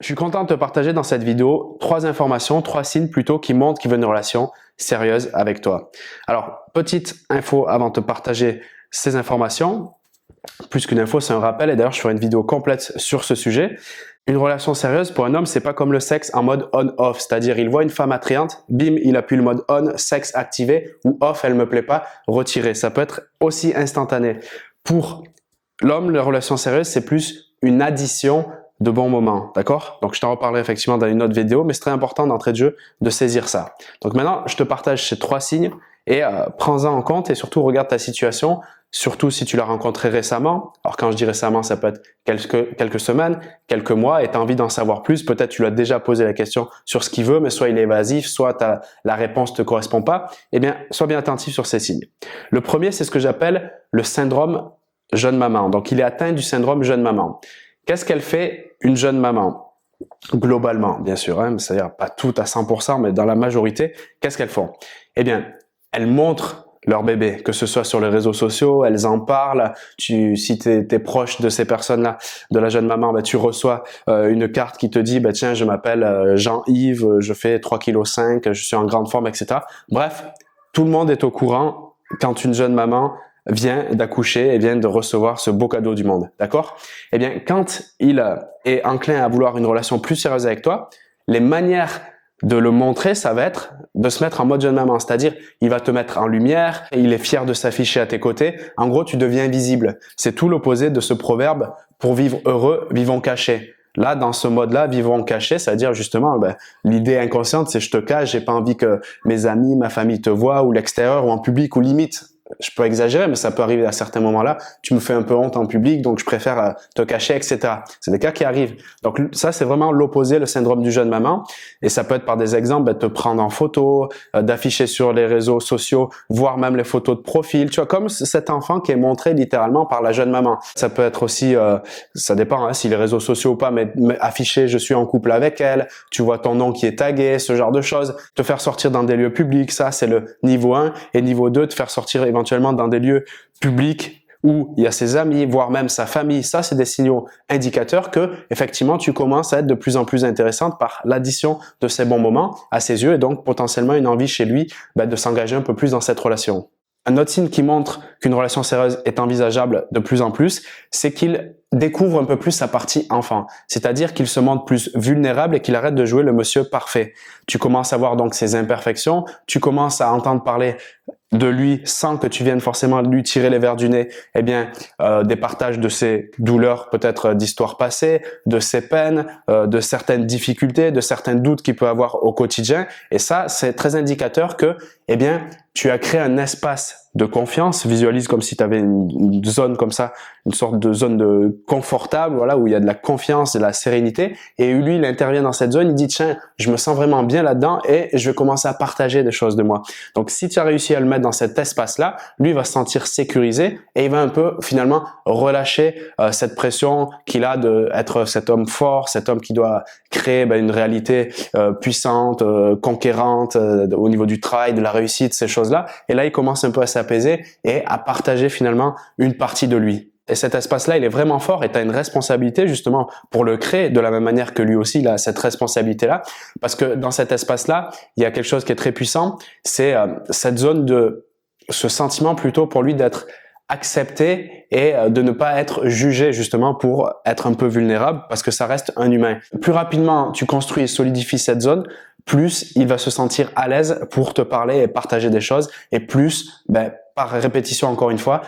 Je suis content de te partager dans cette vidéo 3 informations, 3 signes plutôt qui montrent qu'il veut une relation sérieuse avec toi. Alors, petite info avant de te partager ces informations. Plus qu'une info, c'est un rappel et d'ailleurs je ferai une vidéo complète sur ce sujet. Une relation sérieuse pour un homme, c'est pas comme le sexe en mode on-off, c'est-à-dire il voit une femme attrayante, bim, il appuie le mode on, sexe activé, ou off, elle me plaît pas, retiré. Ça peut être aussi instantané. Pour l'homme, la relation sérieuse, c'est plus une addition de bons moments, d'accord? Donc, je t'en reparlerai effectivement dans une autre vidéo, mais c'est très important d'entrée de jeu de saisir ça. Donc maintenant, je te partage ces 3 signes et prends-en en compte et surtout regarde ta situation, surtout si tu l'as rencontré récemment. Alors quand je dis récemment, ça peut être quelques semaines, quelques mois et tu as envie d'en savoir plus. Peut-être tu lui as déjà posé la question sur ce qu'il veut, mais soit il est évasif, soit la réponse ne te correspond pas. Eh bien, sois bien attentif sur ces signes. Le premier, c'est ce que j'appelle le syndrome jeune maman. Donc, il est atteint du syndrome jeune maman. Qu'est-ce qu'elle fait une jeune maman? Globalement, bien sûr, hein, c'est-à-dire pas toutes à 100%, mais dans la majorité, qu'est-ce qu'elles font? Eh bien, elles montrent leur bébé, que ce soit sur les réseaux sociaux, elles en parlent. Si tu es proche de ces personnes-là, de la jeune maman, tu reçois une carte qui te dit tiens, je m'appelle Jean-Yves, je fais 3,5 kg, je suis en grande forme, etc. Bref, tout le monde est au courant quand une jeune maman vient d'accoucher et vient de recevoir ce beau cadeau du monde, d'accord? Eh bien, quand il est enclin à vouloir une relation plus sérieuse avec toi, les manières de le montrer, ça va être de se mettre en mode jeune maman, c'est-à-dire il va te mettre en lumière, il est fier de s'afficher à tes côtés, en gros tu deviens visible. C'est tout l'opposé de ce proverbe « pour vivre heureux, vivons cachés ». Là, dans ce mode-là, vivons cachés, c'est-à-dire justement, l'idée inconsciente, c'est je te cache, j'ai pas envie que mes amis, ma famille te voient, ou l'extérieur, ou en public, ou limite. Je peux exagérer, mais ça peut arriver à certains moments-là. Tu me fais un peu honte en public, donc je préfère te cacher, etc. C'est des cas qui arrivent. Donc ça, c'est vraiment l'opposé, le syndrome du jeune maman. Et ça peut être par des exemples, te prendre en photo, d'afficher sur les réseaux sociaux, voire même les photos de profil. Tu vois, comme cet enfant qui est montré littéralement par la jeune maman. Ça peut être aussi, ça dépend si les réseaux sociaux ou pas, mais afficher je suis en couple avec elle, tu vois ton nom qui est tagué, ce genre de choses. Te faire sortir dans des lieux publics, ça c'est le niveau 1. Et niveau 2, te faire sortir éventuellement dans des lieux publics où il y a ses amis, voire même sa famille. Ça, c'est des signaux indicateurs que, effectivement, tu commences à être de plus en plus intéressante par l'addition de ces bons moments à ses yeux et donc potentiellement une envie chez lui de s'engager un peu plus dans cette relation. Un autre signe qui montre qu'une relation sérieuse est envisageable de plus en plus, c'est qu'il découvre un peu plus sa partie enfant. C'est-à-dire qu'il se montre plus vulnérable et qu'il arrête de jouer le monsieur parfait. Tu commences à voir donc ses imperfections, tu commences à entendre parler de lui sans que tu viennes forcément lui tirer les verres du nez, des partages de ses douleurs, peut-être d'histoires passées, de ses peines, de certaines difficultés, de certains doutes qu'il peut avoir au quotidien. Et ça, c'est très indicateur que, tu as créé un espace de confiance. Visualise comme si tu avais une zone comme ça, une sorte de zone de confortable, voilà, où il y a de la confiance et de la sérénité. Et lui, il intervient dans cette zone, il dit tiens, je me sens vraiment bien là-dedans et je vais commencer à partager des choses de moi. Donc, si tu as réussi à le mettre dans cet espace-là, lui va se sentir sécurisé et il va un peu finalement relâcher cette pression qu'il a d'être cet homme fort, cet homme qui doit créer une réalité puissante, conquérante au niveau du travail, de la réussite, ces choses-là. Et là, il commence un peu à s'apaiser et à partager finalement une partie de lui. Et cet espace-là, il est vraiment fort et tu as une responsabilité justement pour le créer de la même manière que lui aussi, il a cette responsabilité-là. Parce que dans cet espace-là, il y a quelque chose qui est très puissant, c'est cette zone de ce sentiment plutôt pour lui d'être accepté et de ne pas être jugé justement pour être un peu vulnérable parce que ça reste un humain. Plus rapidement tu construis et solidifies cette zone, plus il va se sentir à l'aise pour te parler et partager des choses et plus, par répétition encore une fois,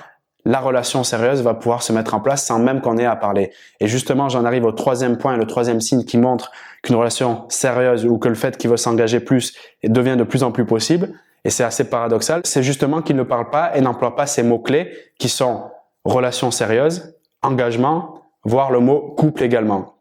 la relation sérieuse va pouvoir se mettre en place sans même qu'on ait à parler. Et justement, j'en arrive au 3e point, le 3e signe qui montre qu'une relation sérieuse ou que le fait qu'il veut s'engager plus devient de plus en plus possible. Et c'est assez paradoxal, c'est justement qu'il ne parle pas et n'emploie pas ces mots-clés qui sont relation sérieuse, engagement, voire le mot couple également.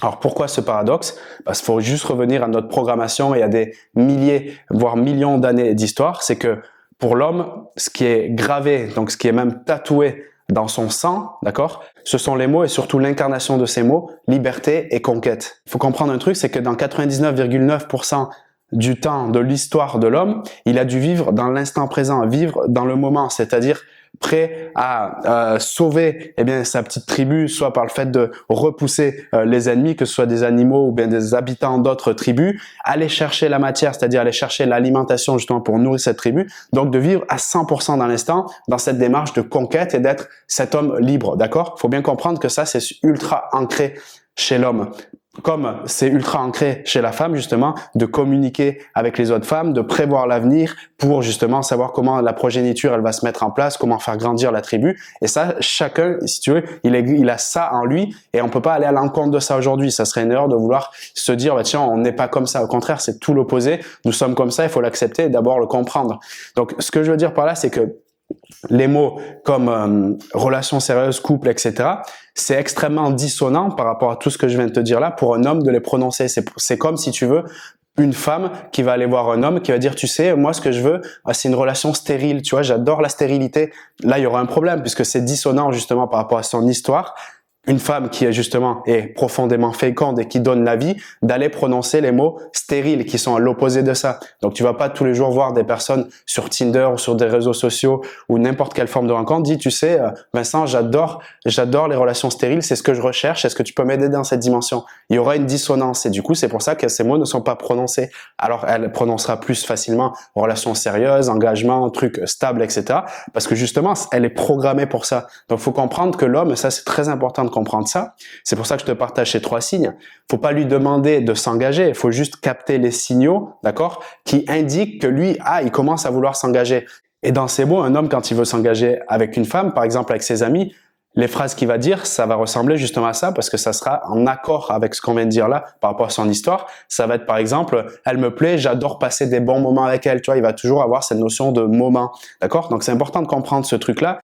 Alors pourquoi ce paradoxe? Parce qu'il faut juste revenir à notre programmation et à des milliers, voire millions d'années d'histoire. C'est que pour l'homme, ce qui est gravé, donc ce qui est même tatoué dans son sang, d'accord? Ce sont les mots et surtout l'incarnation de ces mots, liberté et conquête. Il faut comprendre un truc, c'est que dans 99,9% du temps de l'histoire de l'homme, il a dû vivre dans l'instant présent, vivre dans le moment, c'est-à-dire prêt à sauver sa petite tribu, soit par le fait de repousser les ennemis, que ce soit des animaux ou bien des habitants d'autres tribus, aller chercher la matière, c'est-à-dire aller chercher l'alimentation justement pour nourrir cette tribu, donc de vivre à 100% dans l'instant, dans cette démarche de conquête et d'être cet homme libre, d'accord? Il faut bien comprendre que ça, c'est ultra ancré chez l'homme. Comme c'est ultra ancré chez la femme, justement, de communiquer avec les autres femmes, de prévoir l'avenir pour justement savoir comment la progéniture, elle va se mettre en place, comment faire grandir la tribu. Et ça, chacun, si tu veux, il a ça en lui et on peut pas aller à l'encontre de ça aujourd'hui. Ça serait une erreur de vouloir se dire, bah, tiens, on n'est pas comme ça. Au contraire, c'est tout l'opposé. Nous sommes comme ça, il faut l'accepter et d'abord le comprendre. Donc, ce que je veux dire par là, c'est que les mots comme relation sérieuse, couple, etc., c'est extrêmement dissonant par rapport à tout ce que je viens de te dire là pour un homme de les prononcer. C'est comme si tu veux une femme qui va aller voir un homme qui va dire, tu sais, moi ce que je veux, c'est une relation stérile, tu vois, j'adore la stérilité. Là, il y aura un problème puisque c'est dissonant justement par rapport à son histoire. Une femme qui est profondément féconde et qui donne la vie, d'aller prononcer les mots stériles qui sont à l'opposé de ça. Donc tu vas pas tous les jours voir des personnes sur Tinder ou sur des réseaux sociaux ou n'importe quelle forme de rencontre dire, tu sais, Vincent, j'adore les relations stériles, c'est ce que je recherche, est-ce que tu peux m'aider dans cette dimension? Il y aura une dissonance et du coup c'est pour ça que ces mots ne sont pas prononcés. Alors elle prononcera plus facilement relations sérieuses, engagement, trucs stables, etc. Parce que justement elle est programmée pour ça. Donc faut comprendre que l'homme, ça c'est très important de comprendre ça. C'est pour ça que je te partage ces 3 signes. Faut pas lui demander de s'engager, il faut juste capter les signaux, d'accord, qui indiquent que lui, il commence à vouloir s'engager. Et dans ces mots, un homme, quand il veut s'engager avec une femme, par exemple avec ses amis, les phrases qu'il va dire, ça va ressembler justement à ça parce que ça sera en accord avec ce qu'on vient de dire là par rapport à son histoire. Ça va être par exemple, elle me plaît, j'adore passer des bons moments avec elle. Tu vois, il va toujours avoir cette notion de moment, d'accord? Donc c'est important de comprendre ce truc-là.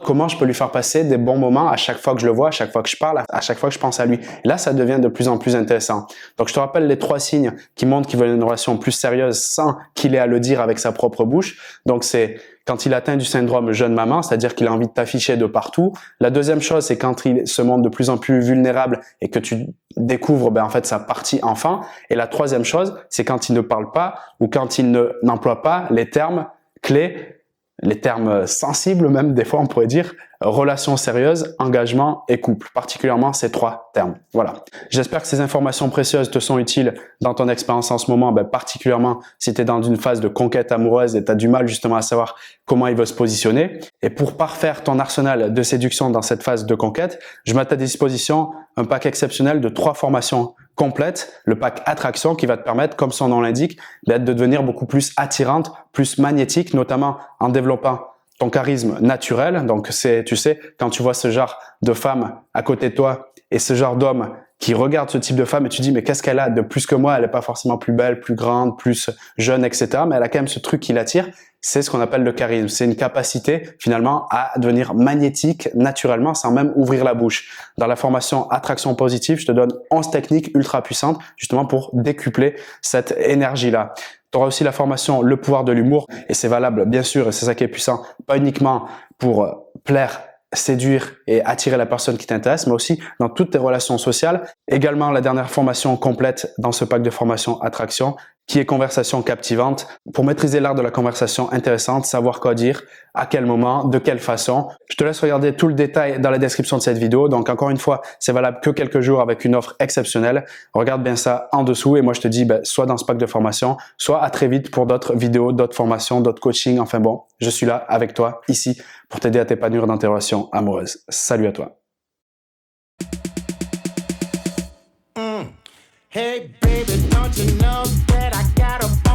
Comment je peux lui faire passer des bons moments à chaque fois que je le vois, à chaque fois que je parle, à chaque fois que je pense à lui. Et là, ça devient de plus en plus intéressant. Donc, je te rappelle les 3 signes qui montrent qu'il veut une relation plus sérieuse sans qu'il ait à le dire avec sa propre bouche. Donc, c'est quand il atteint du syndrome jeune maman, c'est-à-dire qu'il a envie de t'afficher de partout. La deuxième chose, c'est quand il se montre de plus en plus vulnérable et que tu découvres en fait sa partie enfant. Et la troisième chose, c'est quand il ne parle pas ou quand il n'emploie pas les termes clés, les termes sensibles même, des fois on pourrait dire, relation sérieuse, engagement et couple, particulièrement ces 3 termes. Voilà. J'espère que ces informations précieuses te sont utiles dans ton expérience en ce moment, particulièrement si tu es dans une phase de conquête amoureuse et tu as du mal justement à savoir comment il veut se positionner. Et pour parfaire ton arsenal de séduction dans cette phase de conquête, je mets à ta disposition un pack exceptionnel de 3 formations complètes, le pack attraction qui va te permettre, comme son nom l'indique, de devenir beaucoup plus attirante, plus magnétique, notamment en développant ton charisme naturel. Donc c'est, tu sais, quand tu vois ce genre de femme à côté de toi et ce genre d'homme qui regarde ce type de femme et tu dis mais qu'est-ce qu'elle a de plus que moi? Elle n'est pas forcément plus belle, plus grande, plus jeune, etc. Mais elle a quand même ce truc qui l'attire. C'est ce qu'on appelle le charisme. C'est une capacité finalement à devenir magnétique naturellement sans même ouvrir la bouche. Dans la formation Attraction Positive, je te donne 11 techniques ultra puissantes justement pour décupler cette énergie-là. Tu auras aussi la formation Le pouvoir de l'humour et c'est valable bien sûr et c'est ça qui est puissant, pas uniquement pour plaire, séduire et attirer la personne qui t'intéresse, mais aussi dans toutes tes relations sociales. Également la dernière formation complète dans ce pack de formation Attraction qui est conversation captivante pour maîtriser l'art de la conversation intéressante, savoir quoi dire, à quel moment, de quelle façon. Je te laisse regarder tout le détail dans la description de cette vidéo. Donc encore une fois, c'est valable que quelques jours avec une offre exceptionnelle. Regarde bien ça en dessous et moi je te dis soit dans ce pack de formation, soit à très vite pour d'autres vidéos, d'autres formations, d'autres coachings. Enfin bon, je suis là avec toi ici pour t'aider à t'épanouir dans tes relations amoureuses. Salut à toi. Hey baby, don't you know that I got a